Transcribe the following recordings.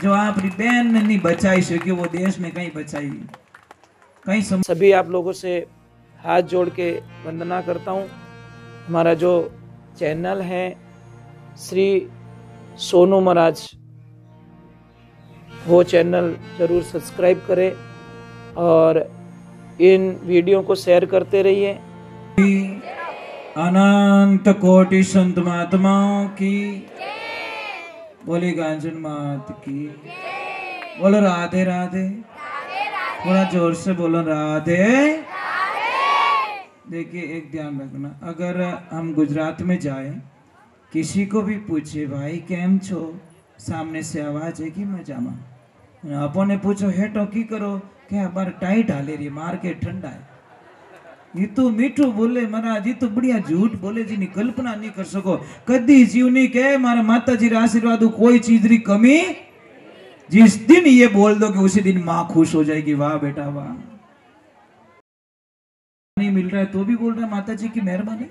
जो अपनी बहन ने नहीं बचाई सके वो देश में कहीं बचाई कहीं सभी आप लोगों से हाथ जोड़ के वंदना करता हूँ। हमारा जो चैनल है श्री सोनू महाराज, वो चैनल जरूर सब्सक्राइब करें और इन वीडियो को शेयर करते रहिए। अनंत कोटि संत महात्माओं की बोली, गांजन मात की बोलो, राधे राधे। थोड़ा जोर से बोलो, राधे। देखिए एक ध्यान रखना, अगर हम गुजरात में जाए, किसी को भी पूछे भाई केम छो, सामने से आवाज है कि मजामा, अपने पूछो हेटो की करो क्या बार टाइट हाले रही, मार्केट ठंडा है, ये तो मीठू बोले महाराज, ये तो बढ़िया झूठ बोले जी, कल्पना नहीं कर सको कदी जीव नहीं के मारा माता जी आशीर्वाद कोई चीज री कमी। जिस दिन ये बोल दो कि उसी दिन माँ खुश हो जाएगी, वाह बेटा वाह। नहीं मिल रहा है तो भी बोल रहा है माता जी की मेहरबानी।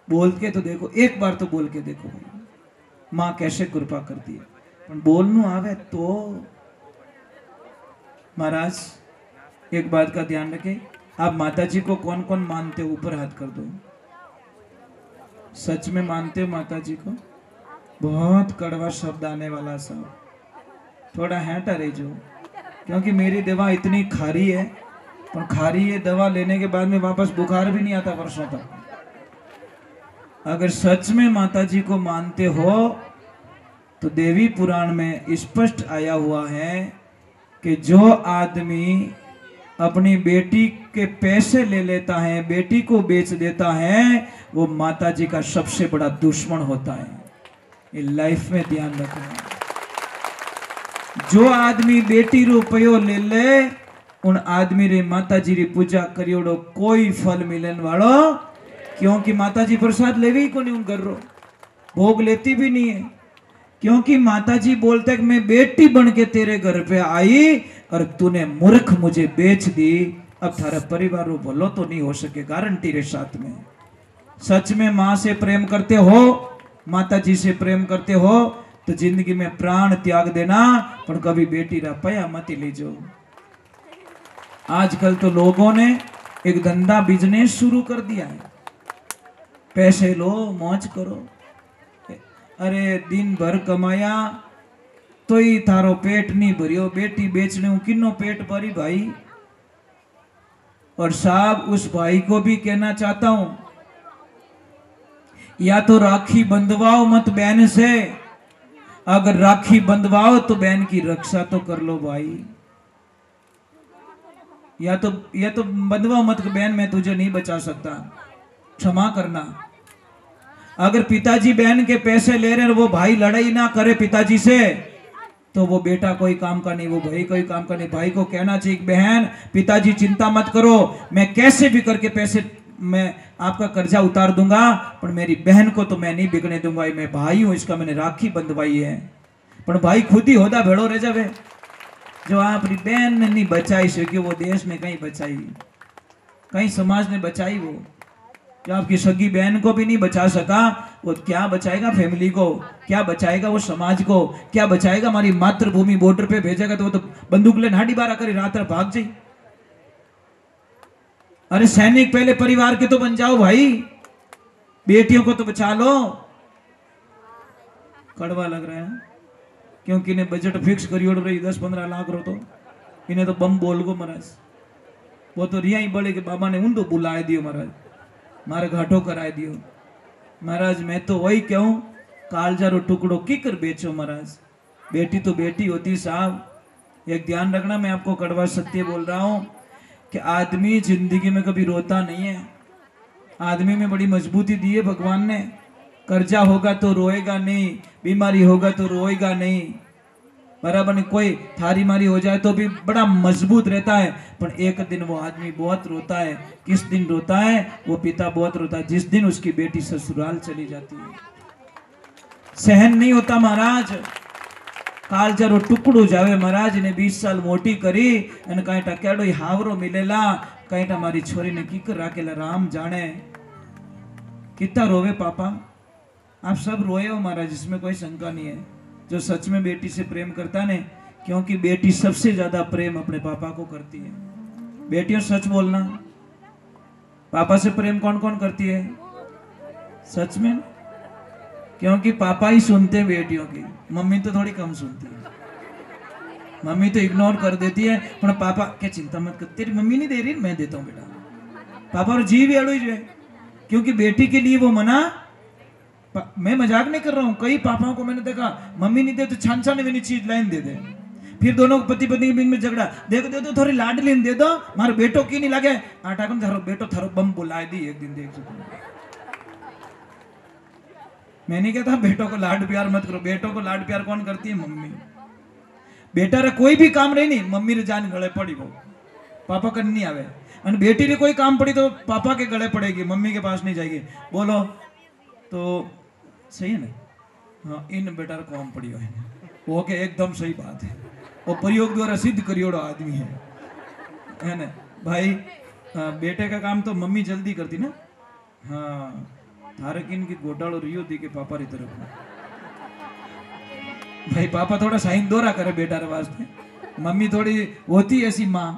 बोल के तो देखो, एक बार तो बोल के देखो भाई, माँ कैसे कृपा करती है। पर बोलनू आवे तो महाराज एक बात का ध्यान रखें, आप माता जी को कौन कौन मानते हो, ऊपर हाथ कर दो। सच में मानते हो माता जी को? बहुत कड़वा शब्द आने वाला सब, थोड़ा हैंटा रही जो, क्योंकि मेरी दवा इतनी खारी है, और खारी ये दवा लेने के बाद में वापस बुखार भी नहीं आता वर्षों तक। अगर सच में माता जी को मानते हो तो देवी पुराण में स्पष्ट आया हुआ है कि जो आदमी अपनी बेटी के पैसे ले लेता है, बेटी को बेच देता है, वो माता जी का सबसे बड़ा दुश्मन होता है। ये लाइफ में ध्यान रखना। जो आदमी बेटी रुपयो ले ले, उन आदमी रे माता जी री पूजा करियोड़ो कोई फल मिलन वालो, क्योंकि माता जी प्रसाद लेवी ही को नहीं, उन कर रो भोग लेती भी नहीं है, क्योंकि माता जी बोलते कि मैं बेटी बन के तेरे घर पे आई और तूने मूर्ख मुझे बेच दी, अब थारा परिवार रो भलो तो नहीं हो सके, गारंटी रे साथ में। सच में माँ से प्रेम करते हो, माता जी से प्रेम करते हो तो जिंदगी में प्राण त्याग देना, पर कभी बेटी रा पया मत लीजो। आजकल तो लोगों ने एक धंधा बिजनेस शुरू कर दिया है, पैसे लो मौज करो। अरे दिन भर कमाया तो ही थारो पेट नहीं भरियो, बेटी बेचने हूं किन्नो पेट भरी भाई। और साहब उस भाई को भी कहना चाहता हूं, या तो राखी बंधवाओ मत बहन से, अगर राखी बंधवाओ तो बहन की रक्षा तो कर लो भाई। या तो बंधवाओ मत बहन, मैं तुझे नहीं बचा सकता, क्षमा करना। अगर पिताजी बहन के पैसे ले रहे हैं, वो भाई लड़ाई ना करे पिताजी से, तो वो बेटा कोई काम का नहीं, वो भाई कोई काम का नहीं। भाई को कहना चाहिए बहन पिताजी चिंता मत करो, मैं कैसे भी करके पैसे, मैं आपका कर्जा उतार दूंगा, पर मेरी बहन को तो मैं नहीं बिकने दूंगा, मैं भाई हूं, इसका मैंने राखी बंधवाई है। पर भाई खुद ही होदा भेड़ो रह जावे, जो अपनी बहन ने नहीं बचाई सके वो देश में कहीं बचाई, कहीं समाज ने बचाई। वो जो आपकी सगी बहन को भी नहीं बचा सका, वो क्या बचाएगा फैमिली को, क्या बचाएगा वो समाज को, क्या बचाएगा हमारी मातृभूमि। बॉर्डर पे भेजेगा तो वो तो बंदूक ले नाड़ी बारा करी रात रात भाग जाए। अरे सैनिक पहले परिवार के तो बन जाओ भाई, बेटियों को तो बचा लो। कड़वा लग रहा है क्योंकि इन्हें बजट फिक्स करी ओढ़ रही 10-15 लाख रो, तो इन्हें तो बम बोल गो महाराज, वो तो रिया ही बड़े के बाबा ने उन तो बुलाए दियो महाराज, मारे घाटो कराए दियो महाराज। मैं तो वही कहूं, कालजारो टुकड़ो किकर बेचो महाराज, बेटी तो बेटी होती साहब। एक ध्यान रखना, मैं आपको कड़वा सत्य बोल रहा हूं कि आदमी जिंदगी में कभी रोता नहीं है, आदमी में बड़ी मजबूती दी है भगवान ने। कर्जा होगा तो रोएगा नहीं, बीमारी होगा तो रोएगा नहीं, बराबर नहीं। कोई थारी मारी हो जाए तो भी बड़ा मजबूत रहता है, पर एक दिन वो आदमी बहुत रोता है। किस दिन रोता है? वो पिता बहुत रोता है जिस दिन उसकी बेटी ससुराल चली जाती है। सहन नहीं होता महाराज, कालजारो टुकड़ो जावे महाराज ने 20 साल मोटी करी અને કાંઈટા કેડો હાવરો મિલેલા, કાંઈટા મારી છોરીને કીકર રાખેલા રામ જાણે। कितना रोवे पापा, आप सब रोए हो महाराज, इसमें कोई शंका नहीं है। जो सच में बेटी से प्रेम करता है ना, क्योंकि बेटी सबसे ज्यादा प्रेम अपने पापा को करती है। बेटियों सच बोलना, पापा से प्रेम कौन कौन करती है सच में? क्योंकि पापा ही सुनते हैं बेटियों की, मम्मी तो थोड़ी कम सुनती है। मम्मी तो इग्नोर कर देती है, पर पापा क्या चिंता मत कर, तेरी मम्मी नहीं दे रही, मैं देता हूँ बेटा। पापा और जी भी अड़ो ही जो है, क्योंकि बेटी के लिए वो मना। मैं मजाक नहीं कर रहा हूँ, कई पापाओं को मैंने देखा मम्मी नहीं दे तो छान छान में चीज लाइन दे दे, फिर दोनों पति पत्नी के बीच में झगड़ा, देखो दे दो थोड़ी लाड लेन दे दो, मारे बेटो की नहीं लगे आटा कम थारो बेटो थारो बम बुलाए दी एक दिन, देख सकते। मैं नहीं कहता बेटों को लाड प्यार मत करो, बेटों को लाड प्यार कौन करती है? मम्मी। बेटा रे कोई भी काम रही नहीं, मम्मी रे जान गले पड़ी वो, पापा कर नहीं आवे। और बेटी रे कोई काम पड़ी तो पापा के गले पड़ेगी, मम्मी के पास नहीं जाएगी। बोलो तो सही है ना? हाँ, इन बेटा कौन पड़ी हो वो के एकदम सही बात है, वो प्रयोग द्वारा सिद्ध करियोड़ो आदमी है ना भाई। बेटे का काम तो मम्मी जल्दी करती ना। हाँ, थारे किन की घोटालो रियो दी के पापा री तरफ भाई, पापा थोड़ा साइन दोरा करे बेटा रे वास्ते, मम्मी थोड़ी होती ऐसी माँ।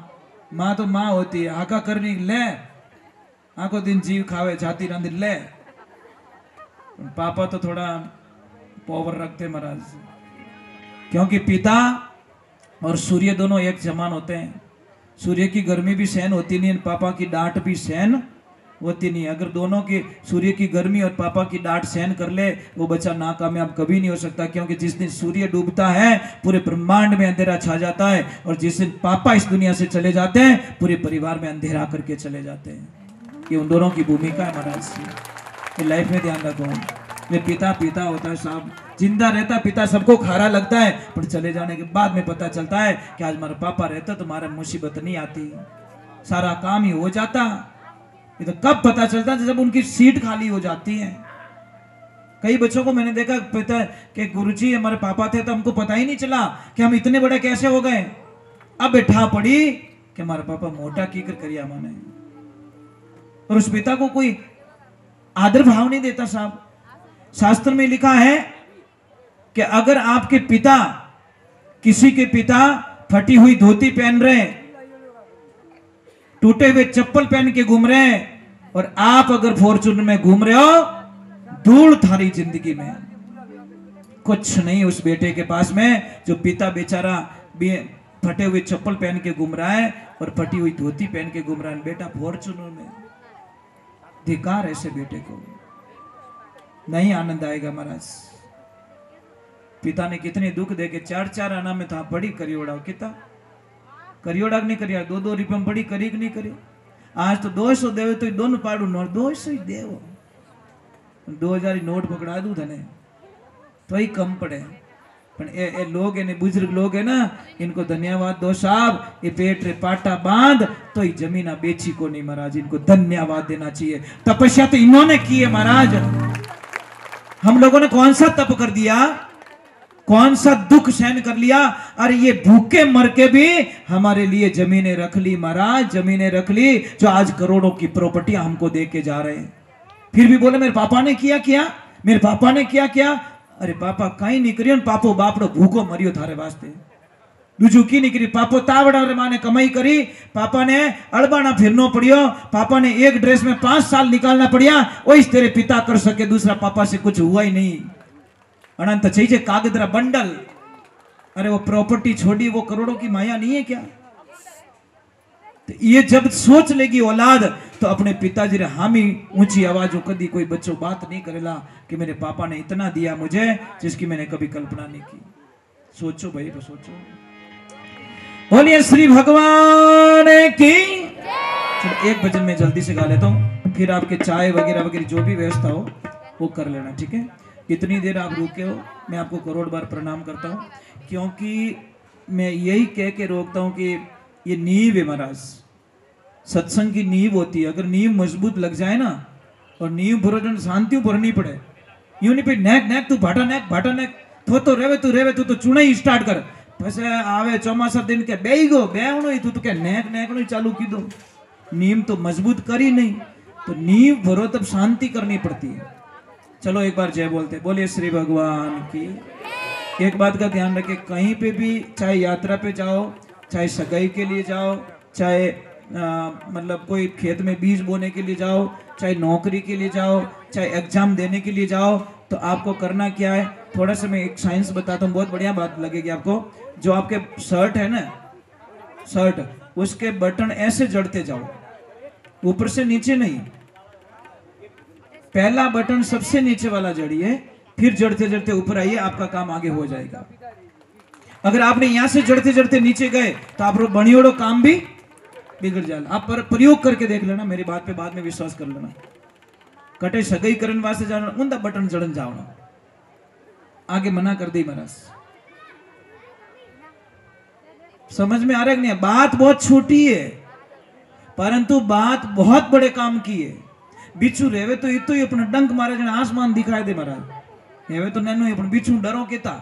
माँ तो माँ होती है, आका करनी ले, आको दिन जीव खावे छाती रंदी ले। पापा तो थोड़ा पावर रखते महाराज, क्योंकि पिता और सूर्य दोनों एक समान होते हैं। सूर्य की गर्मी भी सहन होती नहीं, पापा की डांट भी सहन होती नहीं। अगर दोनों की, सूर्य की गर्मी और पापा की डांट सहन कर ले, वो बच्चा नाकामयाब कभी नहीं हो सकता। क्योंकि जिस दिन सूर्य डूबता है पूरे ब्रह्मांड में अंधेरा छा जाता है, और जिस दिन पापा इस दुनिया से चले जाते हैं पूरे परिवार में अंधेरा करके चले जाते हैं। ये उन दोनों की भूमिका है महाराज। ये लाइफ में ध्यान रखो, ये पिता पिता होता है साहब। जिंदा रहता पिता सबको खारा लगता है, पर चले जाने के बाद में पता चलता है कि आज हमारा पापा रहता तो हमारा मुसीबत नहीं आती, सारा काम ही हो जाता। ये तो कब पता चलता है? जब उनकी सीट खाली हो जाती है। कई बच्चों को मैंने देखा पता कि गुरुजी हमारे पापा थे तो हमको पता ही नहीं चला कि हम इतने बड़े कैसे हो गए। अब बैठा पड़ी कि हमारा पापा मोटा की कर करिया माने, और उस पिता को कोई आदर भाव नहीं देता साहब। शास्त्र में लिखा है कि अगर आपके पिता, किसी के पिता फटी हुई धोती पहन रहे, टूटे हुए चप्पल पहन के घूम रहे हैं, और आप अगर फॉर्चूनर में घूम रहे हो, धूल थारी जिंदगी में कुछ नहीं उस बेटे के पास में जो पिता बेचारा फटे हुए चप्पल पहन के घूम रहा है और फटी हुई धोती पहन के घूम रहा है। बेटा फॉर्चूनर में, धिकार ऐसे बेटे को, नहीं आनंद आएगा महाराज। पिता ने कितने दुख दे के 4-4 आना में था बड़ी करियोड़ा, कितना करियोड़ा नहीं करिया, 2-2 रुपये में बड़ी करी नहीं करी। आज तो 200 देवे तो दोनों पाड़ू नोट 200 ही देवो, 2000 नोट पकड़ा दू धने तो ही कम पड़े। पर ए लोग है बुजुर्ग लोग है ना, इनको धन्यवाद दो साहब। ये पेट रे पाटा बांध तो ही जमीना बेची को नहीं महाराज, इनको धन्यवाद देना चाहिए। तपस्या तो इन्होंने की है महाराज। हम लोगों ने कौन सा तप कर दिया, कौन सा दुख सहन कर लिया। अरे ये भूखे मर के भी हमारे लिए जमीनें रख ली महाराज, जमीनें रख ली, जो आज करोड़ों की प्रॉपर्टियां हमको दे के जा रहे हैं। फिर भी बोले मेरे पापा ने किया, मेरे पापा ने किया। अरे पापा कहीं नहीं करियो, पापो बापड़ो भूखो मरियो थारे वास्ते, दूजू की नहीं करी। पापो तावड़ा रे माने कमाई करी, पापा ने अड़बाना फिरनो पड़ियो, पापा ने एक ड्रेस में 5 साल निकालना पड़िया, वही तेरे पिता कर सके, दूसरा पापा से कुछ हुआ ही नहीं। अनंत चाहिए कागजरा बंडल। अरे वो प्रॉपर्टी छोड़ी, वो करोड़ों की माया नहीं है क्या? तो ये जब सोच लेगी औलाद, तो अपने पिताजी रे हामी ऊंची आवाजों कदी कोई बच्चों बात नहीं करेला कि मेरे पापा ने इतना दिया मुझे जिसकी मैंने कभी कल्पना नहीं की। सोचो भाई, तो सोचो। बोलिए श्री भगवान की। चलो एक भजन में जल्दी से गा लेता हूँ, फिर आपके चाय वगैरह वगैरह जो भी व्यवस्था हो वो कर लेना, ठीक है? कितनी देर आप रुके हो, मैं आपको करोड़ बार प्रणाम करता हूँ, क्योंकि मैं यही कह के रोकता हूँ कि ये नींव है महाराज, सत्संग की नींव होती है। अगर नींव मजबूत लग जाए ना, और नींव भरोजन शांति भरनी पड़े, यूं नहीं पे नेक नेक तू भाटा नेक तो रेवे तू तो चुना ही स्टार्ट कर, पैसे आवे चौमासा दिन के बेगो बेवणो ही तू तो क्या नेक नो चालू की दो। नींव तो मजबूत करी नहीं, तो नींव भरो तब शांति करनी पड़ती है। चलो एक बार जय बोलते, बोलिए श्री भगवान की। एक बात का ध्यान रखें, कहीं पे भी चाहे यात्रा पे जाओ, चाहे सगाई के लिए जाओ, चाहे मतलब कोई खेत में बीज बोने के लिए जाओ, चाहे नौकरी के लिए जाओ, चाहे एग्जाम देने के लिए जाओ, तो आपको करना क्या है, थोड़ा सा मैं एक साइंस बताता हूँ, बहुत बढ़िया बात लगेगी आपको। जो आपके शर्ट है ना, शर्ट, उसके बटन ऐसे जड़ते जाओ, ऊपर से नीचे नहीं। पहला बटन सबसे नीचे वाला जड़िए, फिर जड़ते जड़ते ऊपर आइए, आपका काम आगे हो जाएगा। अगर आपने यहां से जड़ते जड़ते नीचे गए तो आप बनियोड़ो काम भी बिगड़ जाएगा। आप पर प्रयोग करके देख लेना, मेरी बात पे बाद में विश्वास कर लेना। कटे सगाई करने वास्ते जाना, उनका बटन जड़न जाओ, आगे मना कर दी महाराज। समझ में आ रहा है कि नहीं? बात बहुत छोटी है, परंतु बात बहुत बड़े काम की है। बिच्छू रेवे तो इतो ही अपना डंक मारे जने आसमान दिखाई दे महाराज। हेवे तो नैनो अपन बिच्छू डरो केता,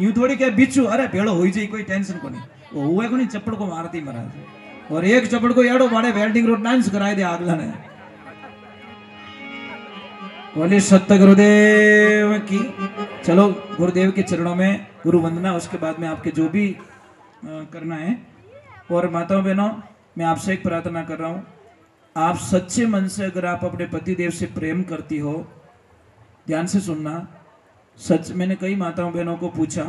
यूं थोड़ी क्या बिच्छू अरे भेड़ो हो जाए, कोई टेंशन को नहीं, वो हुए को नहीं चप्पड़ को मारती महाराज। और एक चप्पड़ को याडो बाड़े वेल्डिंग रोड डांस कराए दे आगला ने। बोले सत्य गुरुदेव की। चलो गुरुदेव के चरणों में गुरु वंदना, उसके बाद में आपके जो भी करना है। और माताओं बहनों, मैं आपसे एक प्रार्थना कर रहा हूं, आप सच्चे मन से अगर आप अपने पति देव से प्रेम करती हो, ध्यान से सुनना, सच। मैंने कई माताओं बहनों को पूछा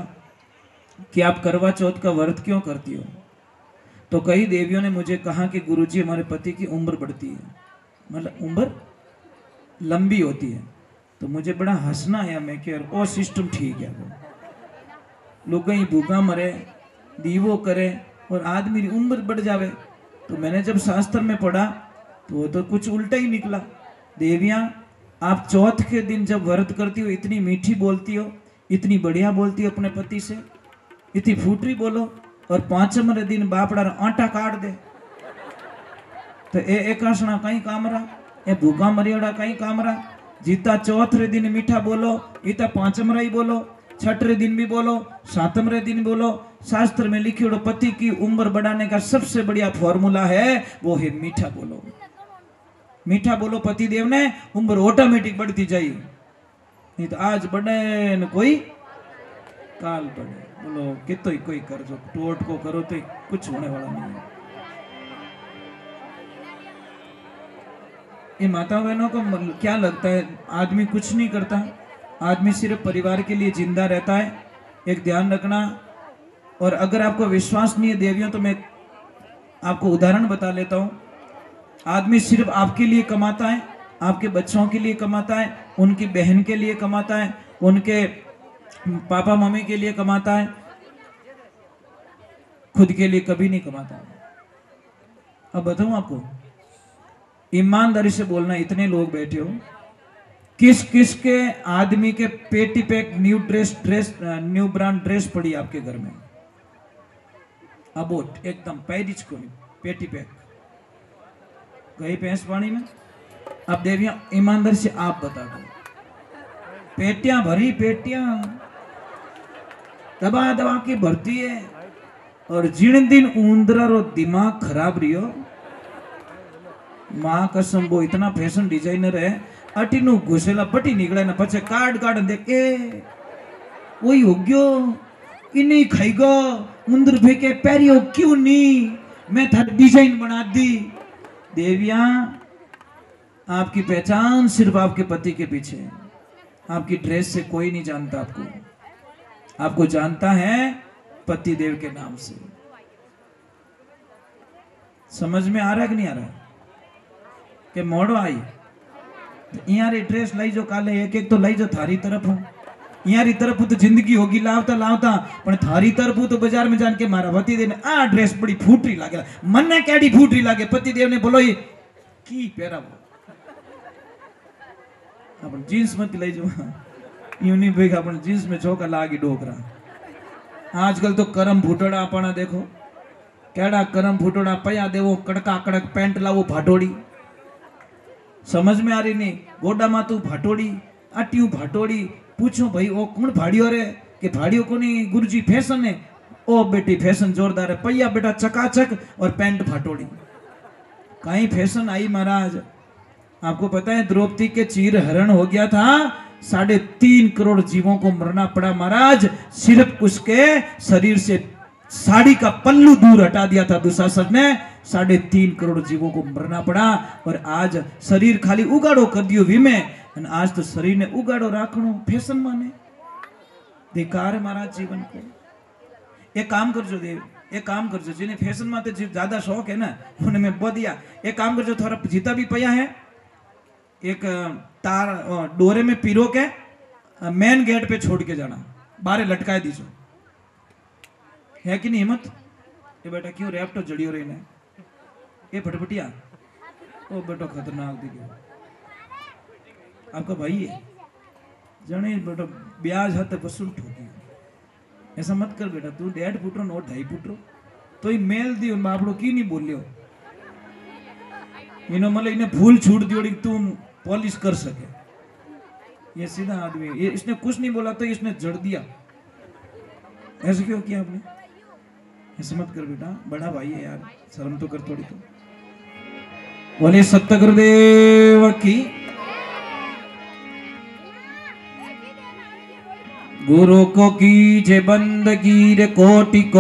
कि आप करवा चौथ का व्रत क्यों करती हो, तो कई देवियों ने मुझे कहा कि गुरुजी हमारे पति की उम्र बढ़ती है, मतलब उम्र लंबी होती है। तो मुझे बड़ा हंसना आया, मैं कह ओ सिस्टम ठीक है, वो लोग कहीं भूखा मरे, दीवो करे और आदमी की उम्र बढ़ जावे। तो मैंने जब शास्त्र में पढ़ा तो वो तो कुछ उल्टा ही निकला। देवियां, आप चौथ के दिन जब व्रत करती हो, इतनी मीठी बोलती हो, इतनी बढ़िया बोलती हो अपने पति से, इतनी फूटरी बोलो, और पांचम दिन बापड़ा आटा काट दे, तो एक आसना कहीं कामरा, ए भूखा मरियोड़ा कहीं कामरा। जीता चौथे दिन मीठा बोलो, इता पांचमरा ही बोलो, छठे दिन भी बोलो, सातमरे दिन बोलो। शास्त्र में लिखी हो पति की उम्र बढ़ाने का सबसे बढ़िया फॉर्मूला है, वो है मीठा बोलो। मीठा बोलो पति देव ने, उम्र ऑटोमेटिक बढ़ती जाए। नहीं तो आज बढ़े न कोई काल बढ़े, बोलो कितो ही कोई कर जो टोट को करो तो कुछ होने वाला नहीं है। ये माताओं बहनों को क्या लगता है, आदमी कुछ नहीं करता, आदमी सिर्फ परिवार के लिए जिंदा रहता है। एक ध्यान रखना, और अगर आपको विश्वास नहीं है देवियों, तो मैं आपको उदाहरण बता लेता हूं। आदमी सिर्फ आपके लिए कमाता है, आपके बच्चों के लिए कमाता है, उनकी बहन के लिए कमाता है, उनके पापा मम्मी के लिए कमाता है, खुद के लिए कभी नहीं कमाता। अब बताऊं आपको, ईमानदारी से बोलना, इतने लोग बैठे हो, किस किस के आदमी के पेटी पैक न्यू ब्रांड ड्रेस पड़ी आपके घर में? अबोट एकदम पैरिच को पेटी पैक गई भैंस पानी में। अब देवियां ईमानदारी से आप बता दो, पेटियां भरी, पेटियां दबा दबा के भरती है, और जिन दिन ऊंदरा रो दिमाग खराब रियो, मां कसम वो इतना फैशन डिजाइनर है, अटीनु घुसेला पटी निकले ना, पछे काट काट देख ए वही हो गयो, इन्हीं खाईगो, उंदर फेंके पैरियो क्यों नहीं, मैं था डिजाइन बना दी। देवियां, आपकी पहचान सिर्फ आपके पति के पीछे है, आपकी ड्रेस से कोई नहीं जानता आपको, आपको जानता है पति देव के नाम से। समझ में आ रहा है कि नहीं आ रहा है? के मोड़ो आई यार ड्रेस लाई जो काले एक एक तो लाई जो थारी तरफ हूं, यारी तरफ हूं तो जिंदगी होगी लावता लावता, पर थारी तरफ हूं तो बाजार में जान के मारा पति देव ने आ ड्रेस बड़ी फूटरी लागे, मन ने कैडी फूटरी लागे, पति देव ने बोलो ये की पहरा वो अपन जींस मत लाई जो यूं नहीं भाई, अपन जींस में चौका लागी डोकरा। आजकल तो करम फूटोड़ा अपना देखो, केड़ा करम फूटोड़ा पया देवो, कड़का कड़क पैंट लावो भाटोड़ी, समझ में आ रही नहीं, गोडा मातू भाटोड़ी, आटियों भाटोड़ी, पूछो भाई वो कौन भाड़ियो रे, कि भाड़ियो को नहीं गुरुजी फैशन है, ओ बेटी फैशन जोरदार है, पैया बेटा चकाचक और पैंट भाटोड़ी, कहीं फैशन आई महाराज। आपको पता है द्रौपदी के चीर हरण हो गया था, 3.5 करोड़ जीवों को मरना पड़ा महाराज। सिर्फ उसके शरीर से साड़ी का पल्लू दूर हटा दिया था दुशासन ने, 3.5 करोड़ जीवों को मरना पड़ा। और आज शरीर खाली उगाड़ो कर दियो वीमे, और आज तो शरीर ने उगाड़ो राखणो फैशन माने। धिकार है महाराज जीवन को। एक काम करजो देव, एक काम करजो, जिन्हें फैशन माते ज्यादा शौक है ना, उन्हें मैं बदिया एक काम करजो, थोड़ा जीता भी पया है, एक तार डोरे में पिरो के मेन गेट पे छोड़ के जाना, बाहर लटकाए दीजो, है कि नहीं हिम्मत? ये बेटा क्यों रैप्टो जड़ियो रही ने, ये फटफटिया, ओ बेटो खतरनाक दिखे, आपका भाई है जने बेटो ब्याज हाथ वसूल ठोकी। ऐसा मत कर बेटा, तू 1.5 फुट रो 2.5 फुट रो तो ही मेल दी बापड़ो की नहीं बोलियो, इनो मतलब इन्हें फूल छूट दियो तू पॉलिश कर सके। ये सीधा आदमी, ये इसने कुछ नहीं बोला तो इसने जड़ दिया। ऐसे क्यों किया आपने? ऐसे मत कर बेटा, बड़ा भाई है यार, शर्म तो कर थोड़ी। तो बोले सत्य गुरुदेव की, गुरु को कीजे बंदगी रे कोटि को।